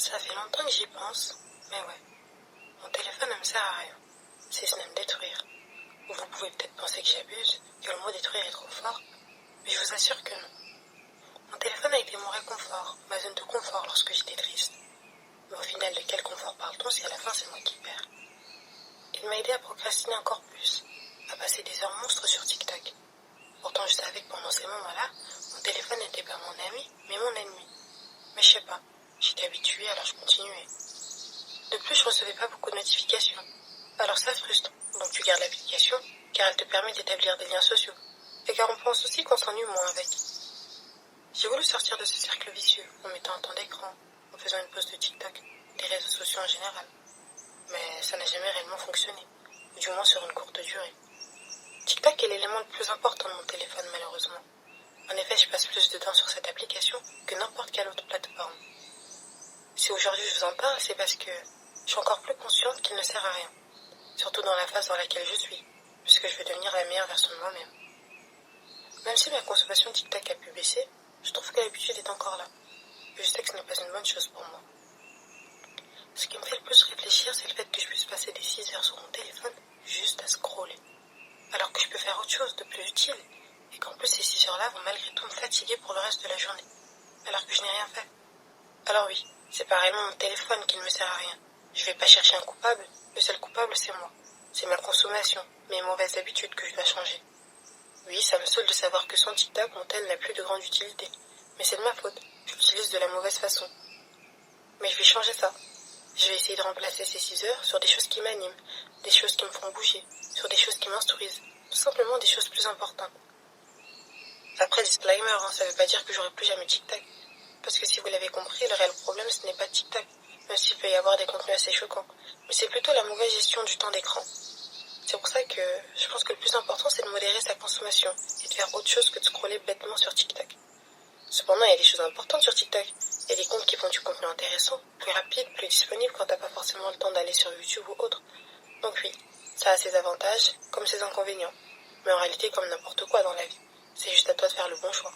Ça fait longtemps que j'y pense, mais ouais, mon téléphone ne me sert à rien, si ce n'est me détruire. Ou vous pouvez peut-être penser que j'abuse, que le mot détruire est trop fort, mais je vous assure que non. Mon téléphone a été mon réconfort, ma zone de confort lorsque j'étais triste. Mais au final, de quel confort parle-t-on si à la fin c'est moi qui perds? Il m'a aidé à procrastiner encore plus, à passer des heures monstres sur TikTok. Pourtant je savais que pendant ces moments-là, mon téléphone n'était pas mon ami, mais mon ennemi. Mais je sais pas, j'étais habituée alors je continuais. De plus, je recevais pas beaucoup de notifications. Alors ça frustre, donc tu gardes l'application, car elle te permet d'établir des liens sociaux. Et car on pense aussi qu'on s'ennuie moins avec. J'ai voulu sortir de ce cercle vicieux, en mettant un temps d'écran, en faisant une pause de TikTok, des réseaux sociaux en général. Mais ça n'a jamais réellement fonctionné, ou du moins sur une courte durée. TikTok est l'élément le plus important de mon téléphone malheureusement. En effet, je passe plus de temps sur cette application que n'importe quelle autre plateforme. Si aujourd'hui je vous en parle, c'est parce que je suis encore plus consciente qu'il ne sert à rien. Surtout dans la phase dans laquelle je suis, puisque je veux devenir la meilleure version de moi-même. Même si ma consommation TikTok a pu baisser, je trouve que l'habitude est encore là. Et je sais que ce n'est pas une bonne chose pour moi. Ce qui me fait le plus réfléchir, c'est le fait que je puisse passer des 6 heures sur mon téléphone juste à scroller. Alors que je peux faire autre chose de plus utile, et qu'en plus ces 6 heures-là vont malgré tout me fatiguer pour le reste de la journée, alors que je n'ai rien fait. Alors oui, c'est pas réellement mon téléphone qui ne me sert à rien. Je vais pas chercher un coupable, le seul coupable c'est moi. C'est ma consommation, mes mauvaises habitudes que je dois changer. Oui, ça me saoule de savoir que sans TikTok, mon tel n'a plus de grande utilité. Mais c'est de ma faute, je l'utilise de la mauvaise façon. Mais je vais changer ça. Je vais essayer de remplacer ces 6 heures sur des choses qui m'animent, des choses qui me font bouger, sur des choses qui m'instruisent, tout simplement des choses plus importantes. Après, disclaimer, ça veut pas dire que j'aurai plus jamais TikTok. Parce que si vous l'avez compris, le réel problème ce n'est pas TikTok, même s'il peut y avoir des contenus assez choquants, mais c'est plutôt la mauvaise gestion du temps d'écran. C'est pour ça que je pense que le plus important c'est de modérer sa consommation et de faire autre chose que de scroller bêtement sur TikTok. Cependant, il y a des choses importantes sur TikTok. Il y a des comptes qui font du contenu intéressant, plus rapide, plus disponible quand t'as pas forcément le temps d'aller sur YouTube ou autre. Donc oui, ça a ses avantages comme ses inconvénients. Mais en réalité, comme n'importe quoi dans la vie, c'est juste à toi de faire le bon choix.